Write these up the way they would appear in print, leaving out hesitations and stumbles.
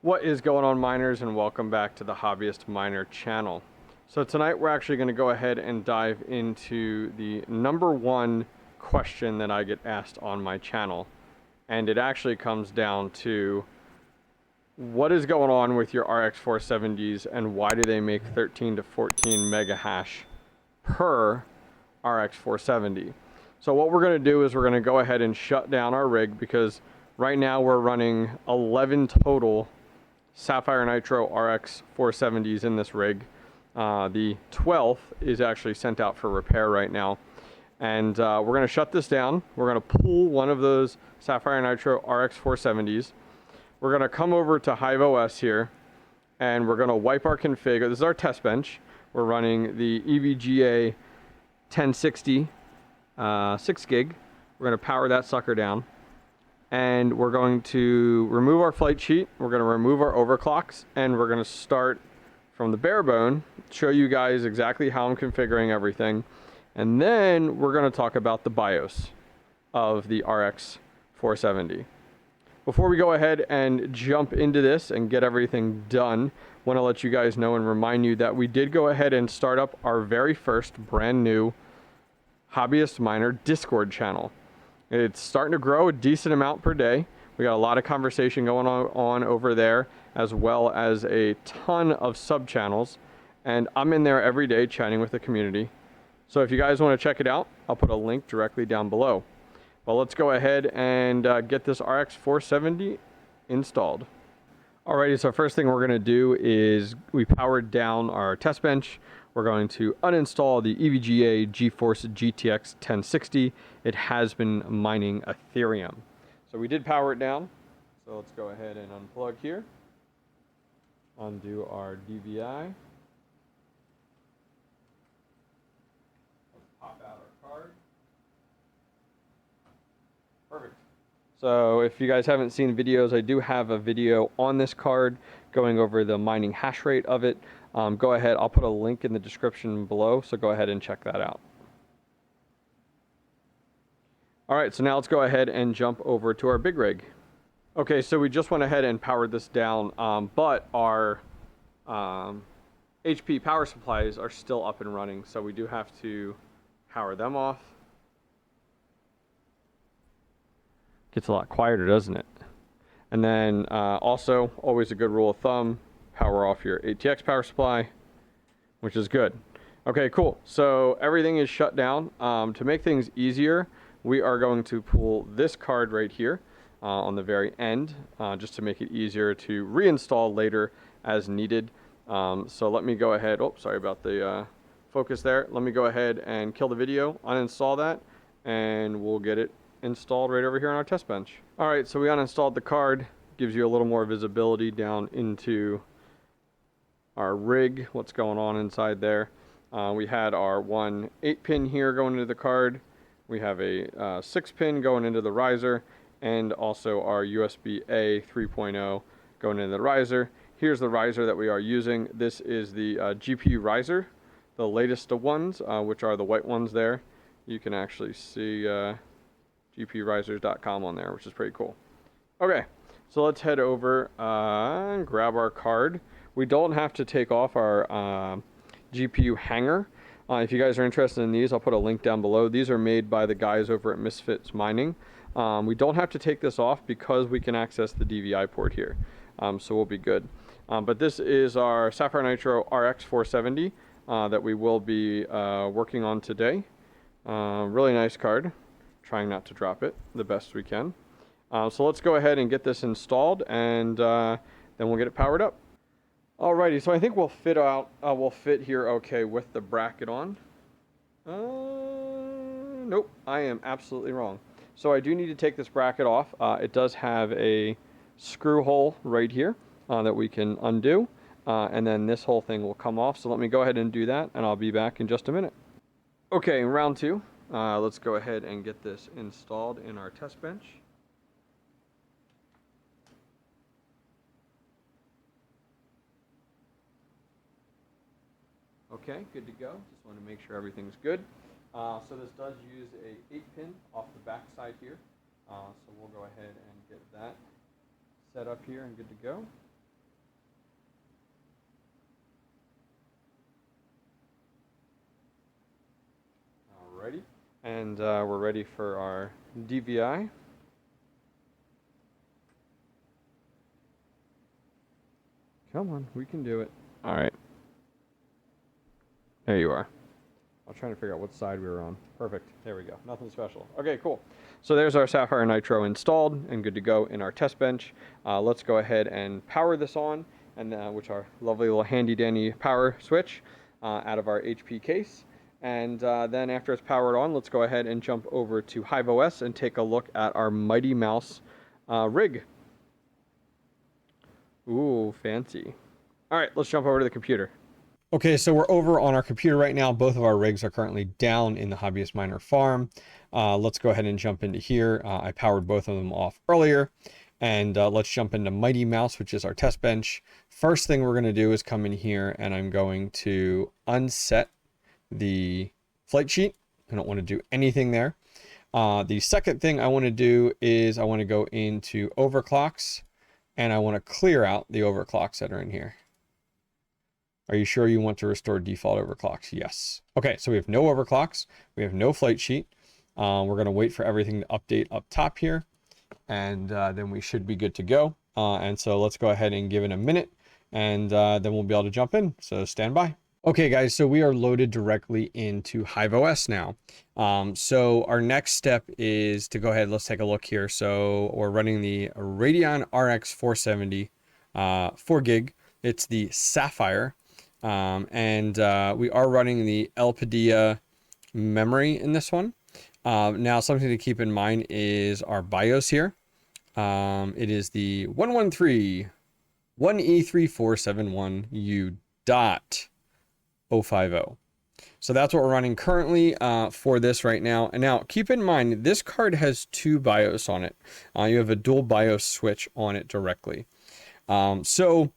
What is going on, miners, and welcome back to the Hobbyist Miner channel. So tonight we're actually going to go ahead and dive into the number one question that I get asked on my channel, and it actually comes down to what is going on with your RX470s and why do they make 13 to 14 mega hash per RX470. So what we're going to do is we're going to go ahead and shut down our rig, because right now we're running 11 total Sapphire Nitro RX470s in this rig. The 12th is actually sent out for repair right now. And we're going to shut this down. We're going to pull one of those Sapphire Nitro RX470s. We're going to come over to HIVEOS here, and we're going to wipe our config. This is our test bench. We're running the EVGA 1060 6 gig. We're going to power that sucker down. And we're going to remove our flight sheet, we're going to remove our overclocks, and we're going to start from the bare bone, show you guys exactly how I'm configuring everything, and then we're going to talk about the BIOS of the RX 470. Before we go ahead and jump into this and get everything done, I want to let you guys know and remind you that we did go ahead and start up our very first brand new Hobbyist Miner Discord channel. It's starting to grow a decent amount per day. We got a lot of conversation going on over there, as well as a ton of sub channels. And I'm in there every day chatting with the community. So if you guys want to check it out, I'll put a link directly down below. Well, let's go ahead and get this RX 470 installed. Alrighty, so first thing we're going to do is we powered down our test bench. We're going to uninstall the EVGA Geforce GTX 1060. It has been mining Ethereum. So we did power it down. So let's go ahead and unplug here. Undo our DVI. Let's pop out our card. Perfect. So if you guys haven't seen videos, I do have a video on this card going over the mining hash rate of it. Go ahead, I'll put a link in the description below, so go ahead and check that out. Alright, so now let's go ahead and jump over to our big rig. Okay, so we just went ahead and powered this down, but our HP power supplies are still up and running, so we do have to power them off. Gets a lot quieter, doesn't it? And then also, always a good rule of thumb, power off your ATX power supply, which is good. Okay, cool. So everything is shut down. To make things easier, we are going to pull this card right here on the very end, just to make it easier to reinstall later as needed. So let me go ahead. Oh, sorry about the focus there. Let me go ahead and kill the video, uninstall that, and we'll get it installed right over here on our test bench. All right, so we uninstalled the card. Gives you a little more visibility down into our rig, what's going on inside there. We had our one 8-pin here going into the card. We have a 6-pin going into the riser, and also our USB-A 3.0 going into the riser. Here's the riser that we are using. This is the GPU riser, the latest of ones, which are the white ones there. You can actually see gpurisers.com on there, which is pretty cool. Okay, so let's head over and grab our card. We don't have to take off our GPU hanger. If you guys are interested in these, I'll put a link down below. These are made by the guys over at Misfits Mining. We don't have to take this off because we can access the DVI port here, so we'll be good. But this is our Sapphire Nitro RX470 that we will be working on today. Really nice card. Trying not to drop it the best we can. So let's go ahead and get this installed, and then we'll get it powered up. Alrighty, so I think we'll fit here okay with the bracket on. Nope, I am absolutely wrong. So I do need to take this bracket off. It does have a screw hole right here that we can undo, and then this whole thing will come off. So let me go ahead and do that, and I'll be back in just a minute. Okay, round two. Let's go ahead and get this installed in our test bench. Okay, good to go. Just want to make sure everything's good. So this does use a 8-pin off the back side here. So we'll go ahead and get that set up here and good to go. Alrighty. And we're ready for our DVI. Come on, we can do it. All right. There you are. I was trying to figure out what side we were on. Perfect. There we go. Nothing special. Okay, cool. So there's our Sapphire Nitro installed and good to go in our test bench. Let's go ahead and power this on, and which our lovely little handy dandy power switch out of our HP case. And then after it's powered on, let's go ahead and jump over to HIVEOS and take a look at our Mighty Mouse rig. Ooh, fancy. All right, let's jump over to the computer. Okay, so we're over on our computer right now. Both of our rigs are currently down in the Hobbyist Miner farm. Let's go ahead and jump into here. I powered both of them off earlier. And let's jump into Mighty Mouse, which is our test bench. First thing we're going to do is come in here and I'm going to unset the flight sheet. I don't want to do anything there. The second thing I want to do is I want to go into overclocks and I want to clear out the overclocks that are in here. Are you sure you want to restore default overclocks? Yes. Okay, so we have no overclocks. We have no flight sheet. We're going to wait for everything to update up top here. And then we should be good to go. And so let's go ahead and give it a minute. And then we'll be able to jump in. So stand by. Okay, guys, so we are loaded directly into HIVEOS now. So our next step is to go ahead. Let's take a look here. So we're running the Radeon RX470 4 gig. It's the Sapphire. And we are running the El Padilla memory in this one. Now, something to keep in mind is our BIOS here. It is the 113-1E3471U.050. So that's what we're running currently for this right now. And now keep in mind, this card has 2 BIOS on it. You have a dual BIOS switch on it directly. So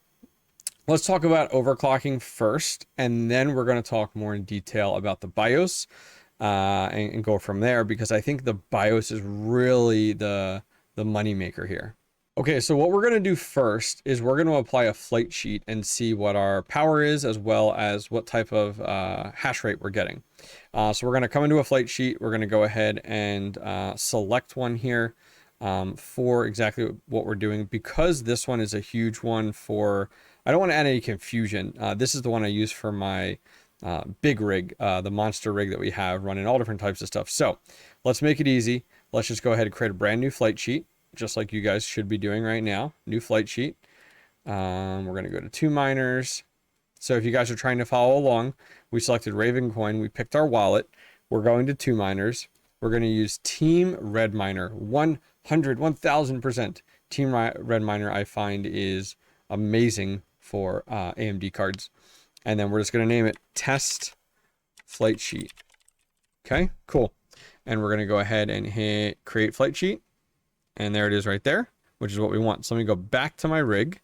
let's talk about overclocking first, and then we're going to talk more in detail about the BIOS and go from there, because I think the BIOS is really the money maker here. Okay, so what we're going to do first is we're going to apply a flight sheet and see what our power is, as well as what type of hash rate we're getting. So we're going to come into a flight sheet. We're going to go ahead and select one here for exactly what we're doing, because this one is a huge one for... I don't want to add any confusion. This is the one I use for my big rig, the monster rig that we have running all different types of stuff. So let's make it easy. Let's just go ahead and create a brand new flight sheet, just like you guys should be doing right now. New flight sheet. We're going to go to 2 miners. So if you guys are trying to follow along, we selected Ravencoin. We picked our wallet. We're going to 2 miners. We're going to use Team Red Miner. 1000%. Team Red Miner, I find, is amazing for AMD cards. And then we're just going to name it Test Flight Sheet. Okay, cool. And we're going to go ahead and hit Create Flight Sheet. And there it is right there, which is what we want. So let me go back to my rig.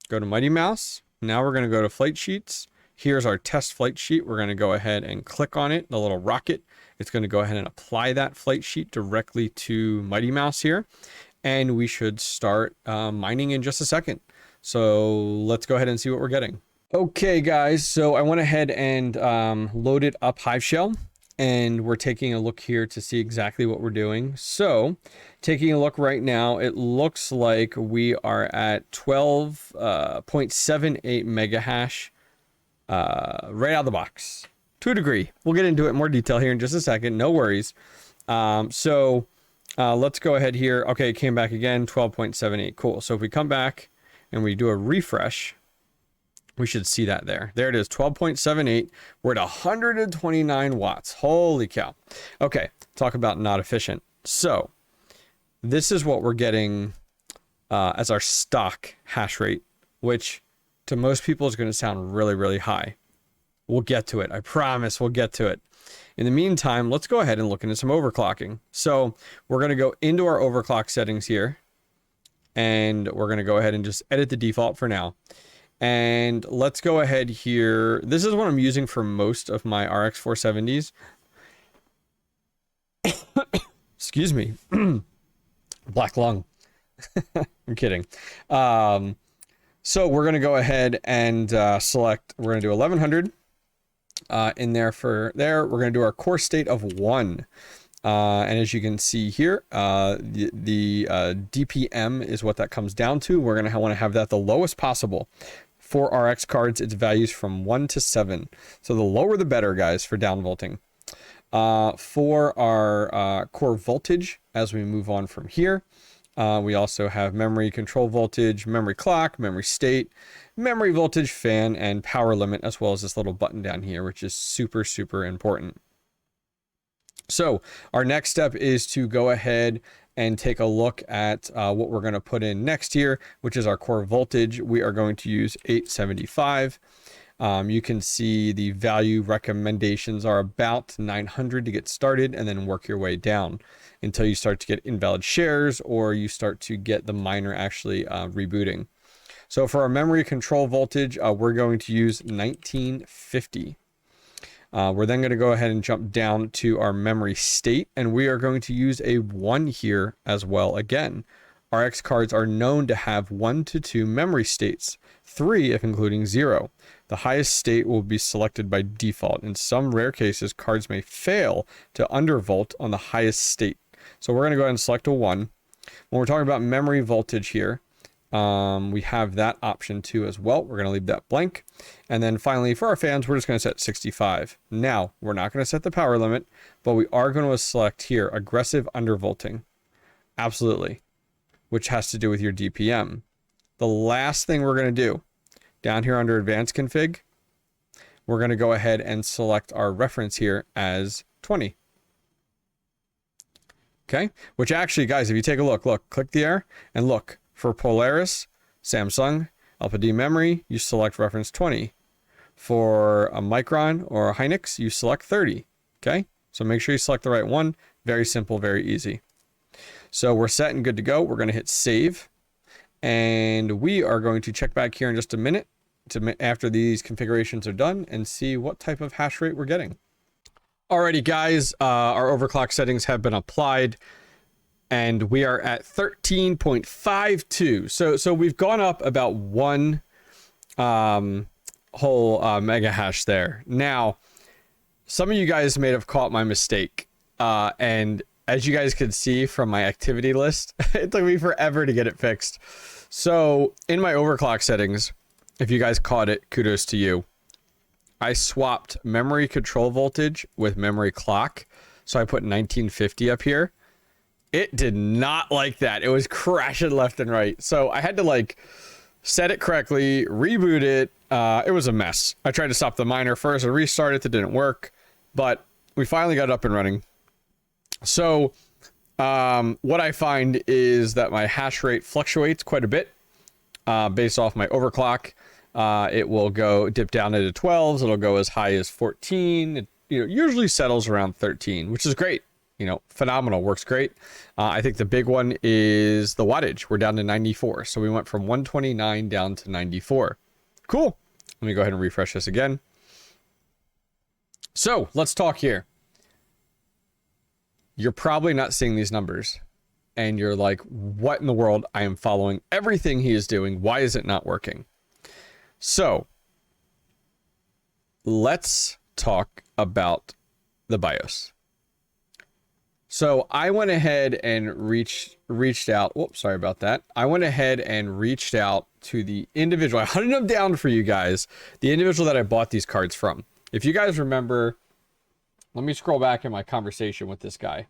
Go to Mighty Mouse. Now we're going to go to Flight Sheets. Here's our test flight sheet. We're going to go ahead and click on it, the little rocket. It's going to go ahead and apply that flight sheet directly to Mighty Mouse here. And we should start mining in just a second. So let's go ahead and see what we're getting. Okay, guys, so I went ahead and loaded up Hiveshell, and we're taking a look here to see exactly what we're doing. So taking a look right now, it looks like we are at 12.78 mega hash right out of the box, to a degree. We'll get into it in more detail here in just a second, no worries. So let's go ahead here. Okay, it came back again, 12.78. Cool. So if we come back and we do a refresh, we should see that there. There it is, 12.78. We're at 129 watts. Holy cow. Okay, talk about not efficient. So this is what we're getting as our stock hash rate, which to most people is going to sound really, really high. We'll get to it. I promise we'll get to it. In the meantime, let's go ahead and look into some overclocking. So we're going to go into our overclock settings here, and we're going to go ahead and just edit the default for now. And let's go ahead here. This is what I'm using for most of my RX470s. Excuse me. Black lung. I'm kidding. So we're going to go ahead and select, we're going to do 1100 in there for there. We're going to do our core state of 1. And as you can see here, the DPM is what that comes down to. We're going to want to have that the lowest possible. For RX cards, its values from 1 to 7. So the lower the better, guys, for downvolting. For our core voltage, as we move on from here, we also have memory control voltage, memory clock, memory state, memory voltage fan, and power limit, as well as this little button down here, which is super, super important. So our next step is to go ahead and take a look at what we're going to put in next here, which is our core voltage. We are going to use 875. You can see the value recommendations are about 900 to get started, and then work your way down until you start to get invalid shares or you start to get the miner actually rebooting. So for our memory control voltage, we're going to use 1950. We're then going to go ahead and jump down to our memory state, and we are going to use a 1 here as well. Again, RX cards are known to have 1 to 2 memory states, 3 if including 0. The highest state will be selected by default. In some rare cases, cards may fail to undervolt on the highest state. So we're going to go ahead and select a 1. When we're talking about memory voltage here, we have that option too as well. We're going to leave that blank. And then finally, for our fans, we're just going to set 65. Now, we're not going to set the power limit, but we are going to select here aggressive undervolting. Absolutely. Which has to do with your DPM. The last thing we're going to do down here under advanced config, we're going to go ahead and select our reference here as 20. Okay. Which actually, guys, if you take a look, click there and look. For Polaris, Samsung, LPD memory, you select reference 20. For a Micron or a Hynix, you select 30. Okay, so make sure you select the right one. Very simple, very easy. So we're set and good to go. We're going to hit save. And we are going to check back here in just a minute after these configurations are done and see what type of hash rate we're getting. Alrighty, guys, our overclock settings have been applied. And we are at 13.52. So we've gone up about 1 whole mega hash there. Now, some of you guys may have caught my mistake. And as you guys can see from my activity list, it took me forever to get it fixed. So in my overclock settings, if you guys caught it, kudos to you. I swapped memory control voltage with memory clock. So I put 1950 up here. It did not like that. It was crashing left and right. So I had to like set it correctly, reboot it. It was a mess. I tried to stop the miner first and restart it. That didn't work, but we finally got it up and running. So what I find is that my hash rate fluctuates quite a bit based off my overclock. It will go dip down into 12s. It'll go as high as 14. It usually settles around 13, which is great. Phenomenal, works great. I think the big one is the wattage. We're down to 94. So we went from 129 down to 94. Cool. Let me go ahead and refresh this again. So let's talk here. You're probably not seeing these numbers and you're like, what in the world? I am following everything he is doing. Why is it not working? So let's talk about the BIOS. So I went ahead and reached out. Whoops, sorry about that. I went ahead and reached out to the individual. I hunted them down for you guys. The individual that I bought these cards from. If you guys remember, let me scroll back in my conversation with this guy.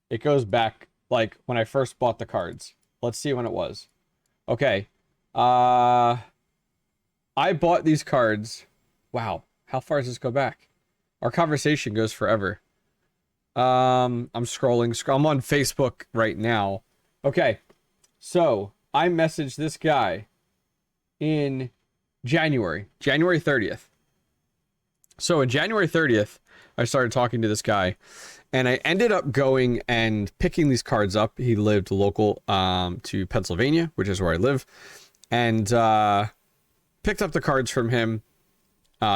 It goes back like when I first bought the cards. Let's see when it was. Okay. I bought these cards. Wow. How far does this go back? Our conversation goes forever. I'm scrolling. I'm on Facebook right now. Okay. So I messaged this guy in January 30th. So in January 30th, I started talking to this guy and I ended up going and picking these cards up. He lived local, to Pennsylvania, which is where I live, and, picked up the cards from him.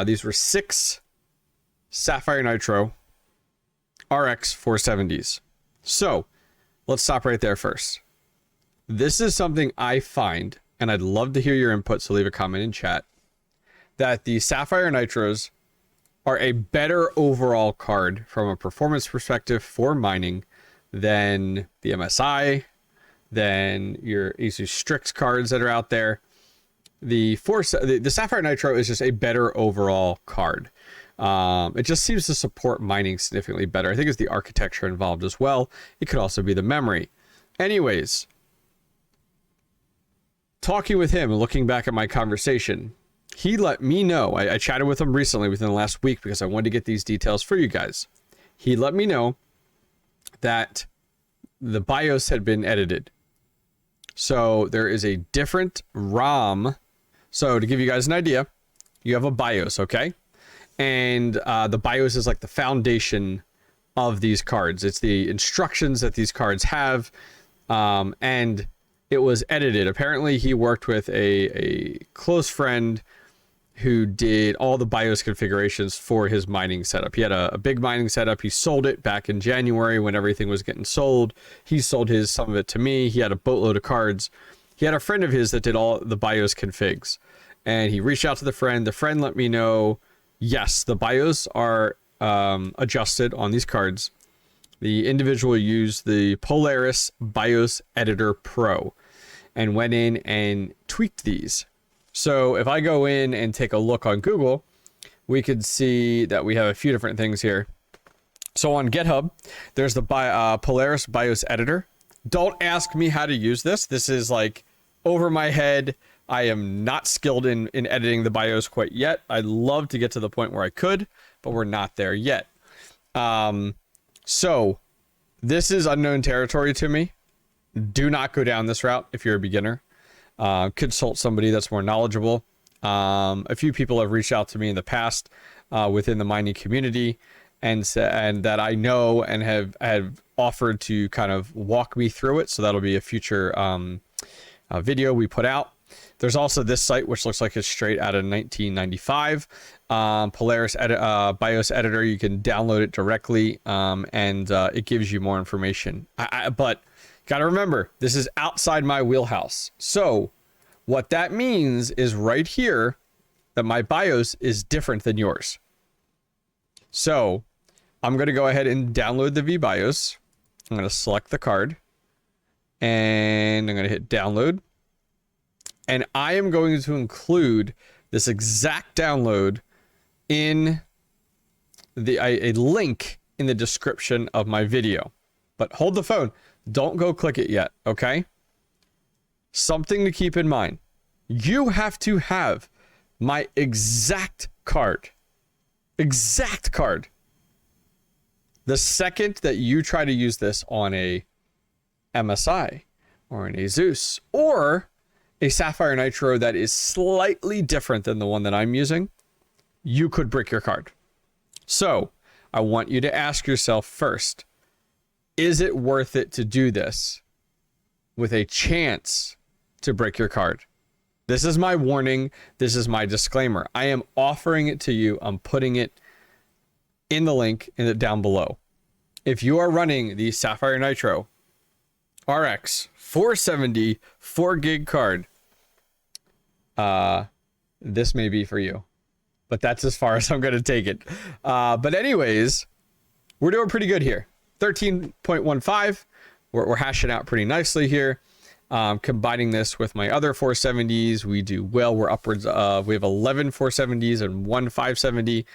These were 6 Sapphire Nitro RX470s. So let's stop right there first. This is something I find and I'd love to hear your input, so leave a comment in chat, that the Sapphire Nitros are a better overall card from a performance perspective for mining than the MSI, than your Asus Strix cards that are out there. The Sapphire Nitro is just a better overall card. It just seems to support mining significantly better. I think it's the architecture involved as well. It could also be the memory. Anyways, talking with him and looking back at my conversation, he let me know, I chatted with him recently within the last week because I wanted to get these details for you guys. He let me know that the BIOS had been edited. So there is a different ROM. So to give you guys an idea, you have a BIOS, okay? And the BIOS is like the foundation of these cards. It's the instructions that these cards have. And it was edited. Apparently he worked with a close friend who did all the BIOS configurations for his mining setup. He had a big mining setup. He sold it back in January when everything was getting sold. He sold some of it to me. He had a boatload of cards. He had a friend of his that did all the BIOS configs. And he reached out to the friend. The friend let me know, yes, the BIOS are adjusted on these cards. The individual used the Polaris BIOS Editor Pro and went in and tweaked these. So if I go in and take a look on Google, we could see that we have a few different things here. So on GitHub, there's the Polaris BIOS Editor. Don't ask me how to use this. This is like over my head. I am not skilled in editing the BIOS quite yet. I'd love to get to the point where I could, but we're not there yet. So this is unknown territory to me. Do not go down this route if you're a beginner. Consult somebody that's more knowledgeable. A few people have reached out to me in the past within the mining community and that I know and have offered to kind of walk me through it. So that'll be a future video we put out. There's also this site, which looks like it's straight out of 1995. Polaris BIOS Editor. You can download it directly, and it gives you more information. But got to remember, this is outside my wheelhouse. So what that means is right here that my BIOS is different than yours. So I'm going to go ahead and download the VBIOS. I'm going to select the card and I'm going to hit download. And I am going to include this exact download in a link in the description of my video. But hold the phone. Don't go click it yet, okay? Something to keep in mind. You have to have my exact card. Exact card. The second that you try to use this on a MSI or an Asus or a Sapphire Nitro that is slightly different than the one that I'm using, you could brick your card. So I want you to ask yourself first, is it worth it to do this with a chance to break your card? This is my warning. This is my disclaimer. I am offering it to you. I'm putting it in the link down below. If you are running the Sapphire Nitro RX470 4GB card, this may be for you. But that's as far as I'm going to take it. But anyways, we're doing pretty good here. 13.15. We're hashing out pretty nicely here. Combining this with my other 470s, we do well. We're upwards of, we have 11 470s and one 570.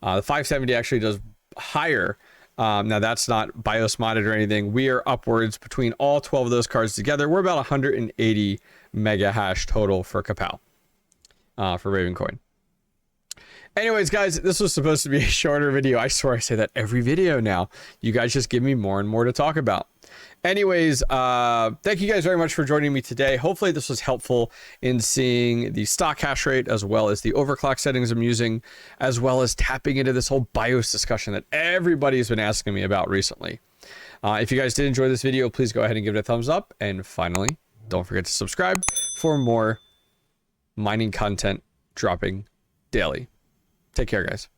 The 570 actually does higher. Now that's not BIOS modded or anything. We are upwards between all 12 of those cards together. We're about 180 mega hash total for Kapow, for Ravencoin. Anyways, guys, this was supposed to be a shorter video. I swear I say that every video now. You guys just give me more and more to talk about. Anyways, thank you guys very much for joining me today. Hopefully this was helpful in seeing the stock hash rate as well as the overclock settings I'm using, as well as tapping into this whole BIOS discussion that everybody's been asking me about recently. If you guys did enjoy this video, please go ahead and give it a thumbs up. And finally, don't forget to subscribe for more mining content dropping daily. Take care, guys.